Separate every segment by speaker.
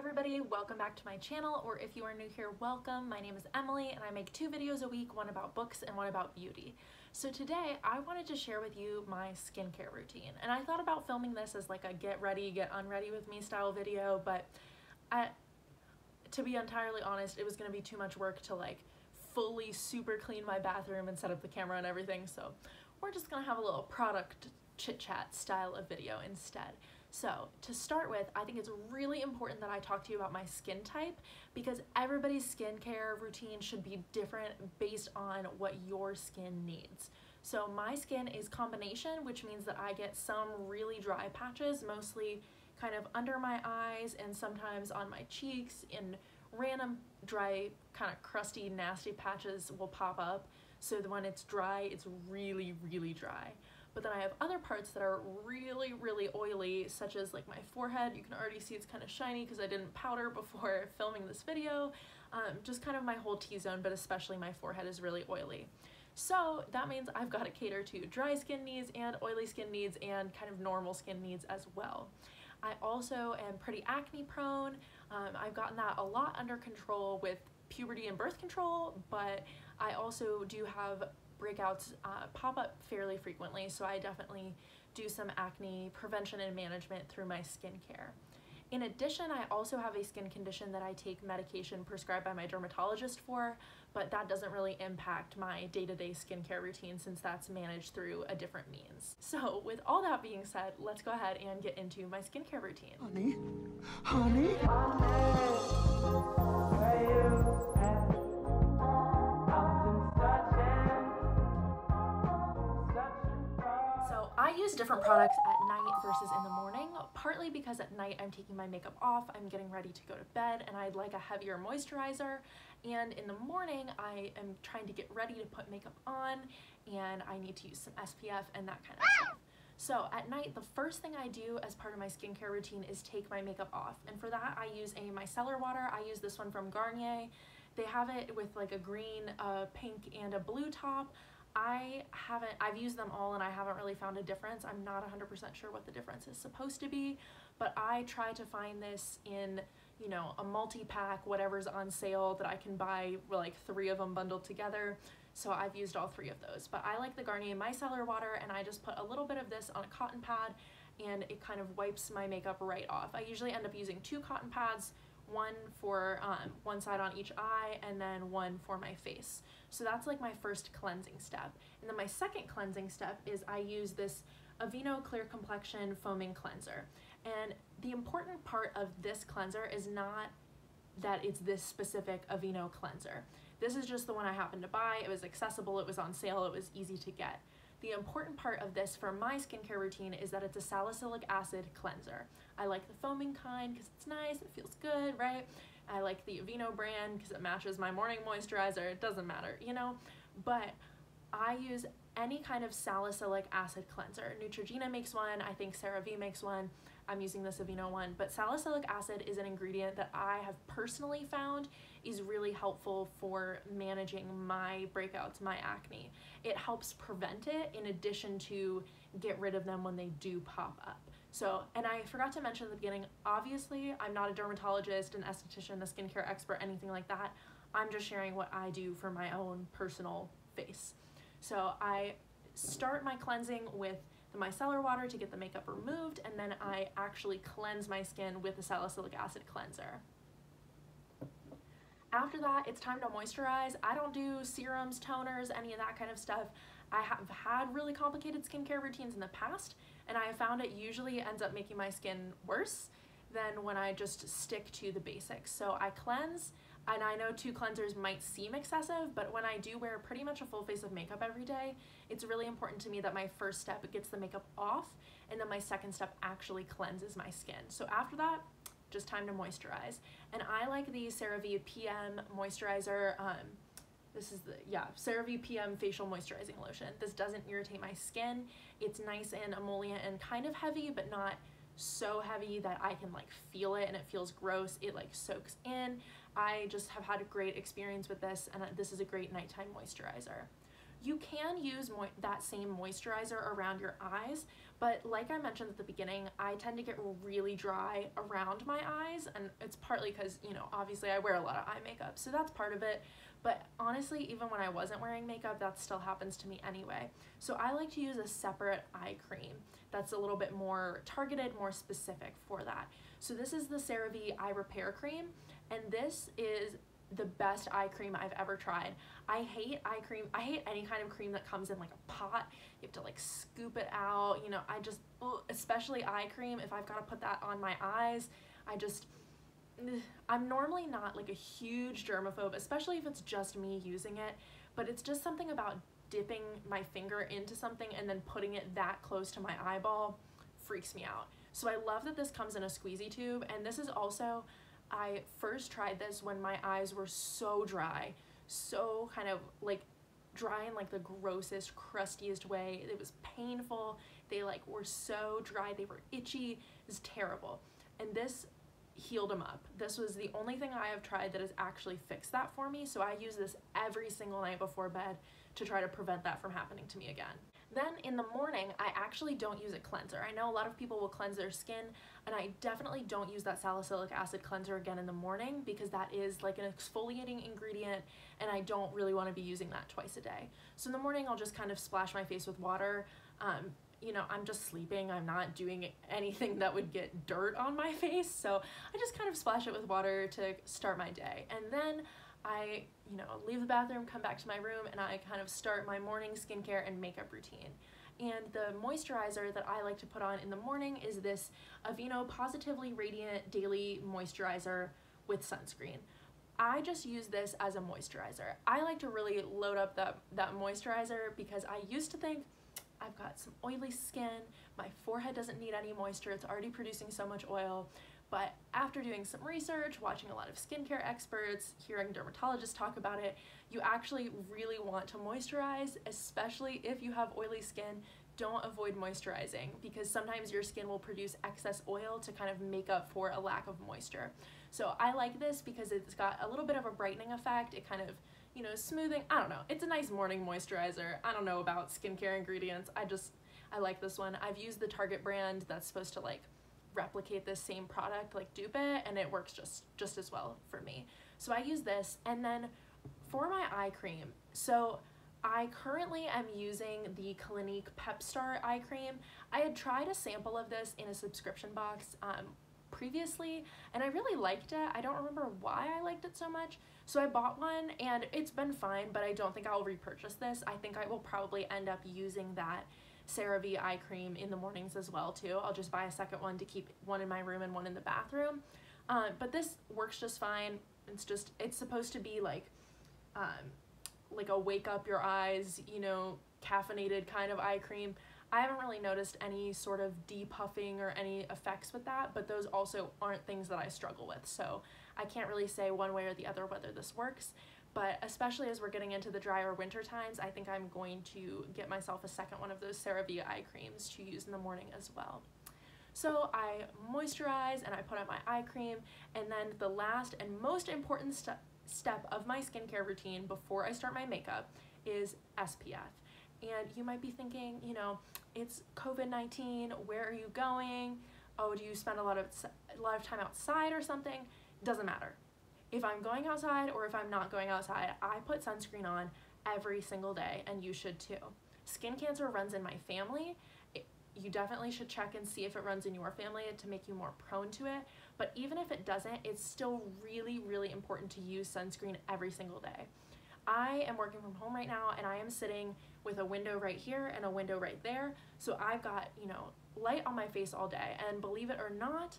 Speaker 1: everybody, welcome back to my channel, or if you are new here, welcome. My name is Emily and I make 2 videos a week, one about books and one about beauty. So today I wanted to share with you my skincare routine, and I thought about filming this as like a get ready, get unready with me style video, but to be entirely honest, it was going to be too much work to like fully super clean my bathroom and set up the camera and everything, so we're just going to have a little product chit chat style of video instead. So to start with, I think it's really important that I talk to you about my skin type, because everybody's skincare routine should be different based on what your skin needs. So my skin is combination, which means that I get some really dry patches, mostly kind of under my eyes and sometimes on my cheeks, and random dry, kind of crusty, nasty patches will pop up. So when it's dry, it's really, really dry. But then I have other parts that are really, really oily, such as like my forehead. You can already see it's kind of shiny because I didn't powder before filming this video. Just kind of my whole T-zone, but especially my forehead is really oily. So that means I've got to cater to dry skin needs and oily skin needs and kind of normal skin needs as well. I also am pretty acne prone. I've gotten that a lot under control with puberty and birth control, but I also do have breakouts pop up fairly frequently, so I definitely do some acne prevention and management through my skincare. In addition, I also have a skin condition that I take medication prescribed by my dermatologist for, but that doesn't really impact my day-to-day skincare routine since that's managed through a different means. So with all that being said, let's go ahead and get into my skincare routine.
Speaker 2: Honey?
Speaker 1: I use different products at night versus in the morning, partly because at night I'm taking my makeup off, I'm getting ready to go to bed, and I'd like a heavier moisturizer, and in the morning I am trying to get ready to put makeup on, and I need to use some SPF and that kind of stuff. So at night, the first thing I do as part of my skincare routine is take my makeup off, and for that I use a micellar water. I use this one from Garnier. They have it with like a green, pink, and a blue top. I've used them all and I haven't really found a difference. I'm not 100% sure what the difference is supposed to be, but I try to find this in, you know, a multi-pack, whatever's on sale that I can buy, like 3 of them bundled together. So I've used all 3 of those, but I like the Garnier micellar water, and I just put a little bit of this on a cotton pad and it kind of wipes my makeup right off. I usually end up using 2 cotton pads, one for one side on each eye and then one for my face. So that's like my first cleansing step. And then my second cleansing step is I use this Aveeno Clear Complexion Foaming Cleanser. And the important part of this cleanser is not that it's this specific Aveeno cleanser. This is just the one I happened to buy. It was accessible, it was on sale, it was easy to get. The important part of this for my skincare routine is that it's a salicylic acid cleanser. I like the foaming kind because it's nice, it feels good, right? I like the Aveeno brand because it matches my morning moisturizer. It doesn't matter, you know? But I use any kind of salicylic acid cleanser. Neutrogena makes one, I think CeraVe makes one. I'm using this Aveeno one, but salicylic acid is an ingredient that I have personally found is really helpful for managing my breakouts, my acne. It helps prevent it in addition to get rid of them when they do pop up. So, and I forgot to mention at the beginning, obviously I'm not a dermatologist, an esthetician, a skincare expert, anything like that. I'm just sharing what I do for my own personal face. So I start my cleansing with the micellar water to get the makeup removed, and then I actually cleanse my skin with the salicylic acid cleanser. After that, it's time to moisturize. I don't do serums, toners, any of that kind of stuff. I have had really complicated skincare routines in the past, and I have found it usually ends up making my skin worse than when I just stick to the basics. So I cleanse, and I know 2 cleansers might seem excessive, but when I do wear pretty much a full face of makeup every day, it's really important to me that my first step gets the makeup off, and then my second step actually cleanses my skin. So after that, just time to moisturize. And I like the CeraVe PM moisturizer. This is the, CeraVe PM facial moisturizing lotion. This doesn't irritate my skin. It's nice and emollient and kind of heavy, but not so heavy that I can like feel it and it feels gross. It like soaks in. I just have had a great experience with this, and this is a great nighttime moisturizer. You can use that same moisturizer around your eyes, but like I mentioned at the beginning, I tend to get really dry around my eyes, and it's partly because, you know, obviously I wear a lot of eye makeup, so that's part of it. But honestly, even when I wasn't wearing makeup, that still happens to me anyway. So I like to use a separate eye cream that's a little bit more targeted, more specific for that. So this is the CeraVe Eye Repair Cream, and this is the best eye cream I've ever tried. I hate eye cream. I hate any kind of cream that comes in like a pot. You have to like scoop it out. You know, I just, especially eye cream, if I've got to put that on my eyes, I'm normally not like a huge germaphobe, especially if it's just me using it, but it's just something about dipping my finger into something and then putting it that close to my eyeball freaks me out. So I love that this comes in a squeezy tube, and this is also, I first tried this when my eyes were so dry, so kind of like dry in like the grossest, crustiest way. It was painful. They like were so dry, they were itchy. It was terrible. And this healed them up. This was the only thing I have tried that has actually fixed that for me. So I use this every single night before bed to try to prevent that from happening to me again. Then in the morning, I actually don't use a cleanser. I know a lot of people will cleanse their skin, and I definitely don't use that salicylic acid cleanser again in the morning because that is like an exfoliating ingredient, and I don't really want to be using that twice a day. So in the morning, I'll just kind of splash my face with water. You know, I'm just sleeping. I'm not doing anything that would get dirt on my face. So I just kind of splash it with water to start my day. And then I, you know, leave the bathroom, come back to my room, and I kind of start my morning skincare and makeup routine. And the moisturizer that I like to put on in the morning is this Aveeno Positively Radiant Daily Moisturizer with Sunscreen. I just use this as a moisturizer. I like to really load up that moisturizer because I used to think, I've got some oily skin, my forehead doesn't need any moisture, it's already producing so much oil. But after doing some research, watching a lot of skincare experts, hearing dermatologists talk about it, you actually really want to moisturize, especially if you have oily skin. Don't avoid moisturizing because sometimes your skin will produce excess oil to kind of make up for a lack of moisture. So I like this because it's got a little bit of a brightening effect. It kind of, you know, smoothing, I don't know, it's a nice morning moisturizer. I don't know about skincare ingredients, I like this one. I've used the Target brand that's supposed to like replicate this same product, like dupe it, and it works just as well for me. So I use this. And then for my eye cream, so I currently am using the Clinique Pep Star eye cream. I had tried a sample of this in a subscription box previously, and I really liked it. I don't remember why I liked it so much, so I bought one and it's been fine, but I don't think I'll repurchase this. I think I will probably end up using that CeraVe eye cream in the mornings as well too. I'll just buy a second one to keep one in my room and one in the bathroom. But this works just fine. It's supposed to be like a wake up your eyes, you know, caffeinated kind of eye cream. I haven't really noticed any sort of depuffing or any effects with that, but those also aren't things that I struggle with. So I can't really say one way or the other whether this works. But especially as we're getting into the drier winter times, I think I'm going to get myself a second one of those CeraVe eye creams to use in the morning as well. So I moisturize and I put on my eye cream, and then the last and most important step of my skincare routine before I start my makeup is SPF. And you might be thinking, you know, it's COVID-19, where are you going? Oh, do you spend a lot of time outside or something? Doesn't matter. If I'm going outside or if I'm not going outside, I put sunscreen on every single day, and you should too. Skin cancer runs in my family. You definitely should check and see if it runs in your family to make you more prone to it. But even if it doesn't, it's still really, really important to use sunscreen every single day. I am working from home right now, and I am sitting with a window right here and a window right there. So I've got, you know, light on my face all day, and believe it or not,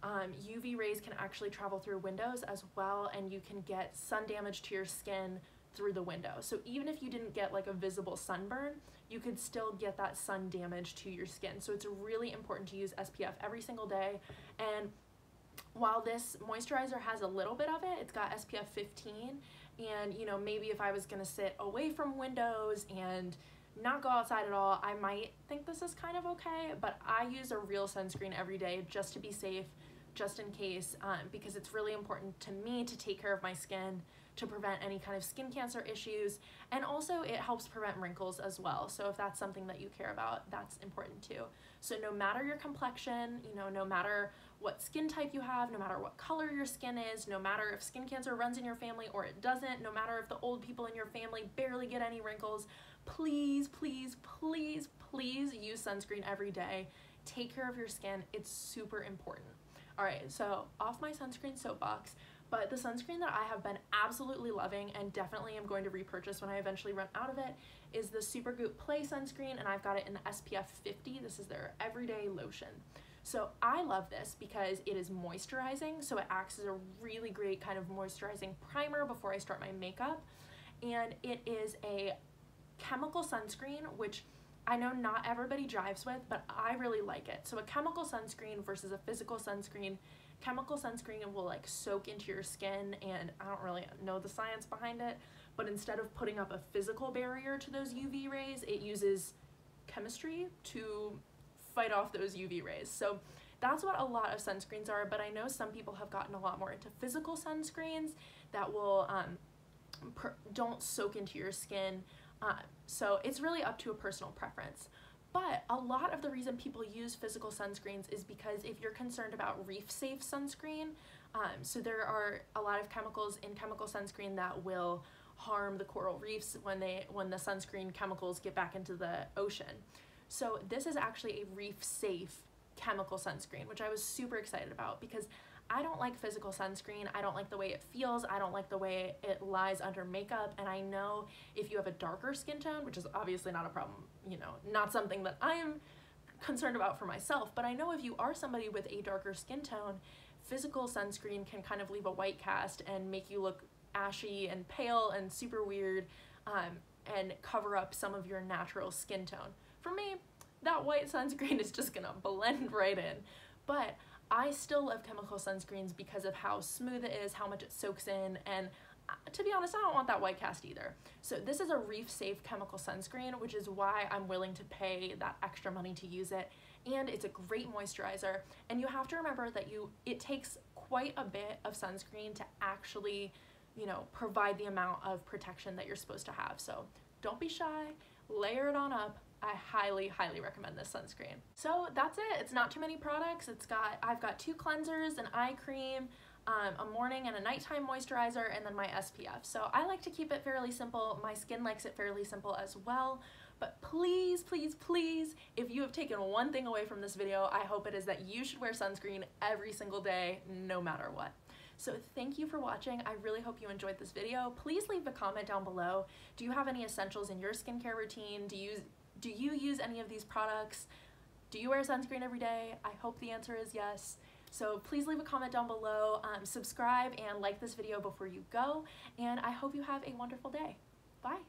Speaker 1: UV rays can actually travel through windows as well, and you can get sun damage to your skin through the window. So even if you didn't get like a visible sunburn, you could still get that sun damage to your skin. So it's really important to use SPF every single day. And while this moisturizer has a little bit of it, it's got SPF 15, and you know, maybe if I was gonna sit away from windows and not go outside at all, I might think this is kind of okay, but I use a real sunscreen every day just to be safe, just in case, because it's really important to me to take care of my skin, to prevent any kind of skin cancer issues, and also it helps prevent wrinkles as well. So if that's something that you care about, that's important too. So no matter your complexion, you know, no matter what skin type you have, no matter what color your skin is, no matter if skin cancer runs in your family or it doesn't, no matter if the old people in your family barely get any wrinkles, please, please, please, please use sunscreen every day. Take care of your skin. It's super important. All right, so off my sunscreen soapbox, but the sunscreen that I have been absolutely loving and definitely am going to repurchase when I eventually run out of it is the Supergoop Play sunscreen, and I've got it in the SPF 50. This is their everyday lotion. So I love this because it is moisturizing, so it acts as a really great kind of moisturizing primer before I start my makeup, and it is a chemical sunscreen, which I know not everybody drives with, but I really like it. So a chemical sunscreen versus a physical sunscreen. Chemical sunscreen will like soak into your skin, and I don't really know the science behind it, but instead of putting up a physical barrier to those UV rays, it uses chemistry to fight off those UV rays. So that's what a lot of sunscreens are, but I know some people have gotten a lot more into physical sunscreens that will don't soak into your skin. So it's really up to a personal preference. But a lot of the reason people use physical sunscreens is because if you're concerned about reef-safe sunscreen, so there are a lot of chemicals in chemical sunscreen that will harm the coral reefs when the sunscreen chemicals get back into the ocean. So this is actually a reef-safe chemical sunscreen, which I was super excited about because I don't like physical sunscreen. I don't like the way it feels. I don't like the way it lies under makeup. And I know if you have a darker skin tone, which is obviously not a problem, you know, not something that I am concerned about for myself, but I know if you are somebody with a darker skin tone, physical sunscreen can kind of leave a white cast and make you look ashy and pale and super weird, and cover up some of your natural skin tone. For me, that white sunscreen is just gonna blend right in. But I still love chemical sunscreens because of how smooth it is, how much it soaks in, and to be honest, I don't want that white cast either. So this is a reef-safe chemical sunscreen, which is why I'm willing to pay that extra money to use it, and it's a great moisturizer. And you have to remember that it takes quite a bit of sunscreen to actually, you know, provide the amount of protection that you're supposed to have. So don't be shy, layer it on up. I highly, highly recommend this sunscreen. So that's it. It's not too many products. I've got 2 cleansers, an eye cream, a morning and a nighttime moisturizer, and then my SPF. So I like to keep it fairly simple. My skin likes it fairly simple as well. But please, please, please, if you have taken one thing away from this video, I hope it is that you should wear sunscreen every single day, no matter what. So thank you for watching. I really hope you enjoyed this video. Please leave a comment down below. Do you have any essentials in your skincare routine? Do you use any of these products? Do you wear sunscreen every day? I hope the answer is yes. So please leave a comment down below, subscribe and like this video before you go, and I hope you have a wonderful day. Bye.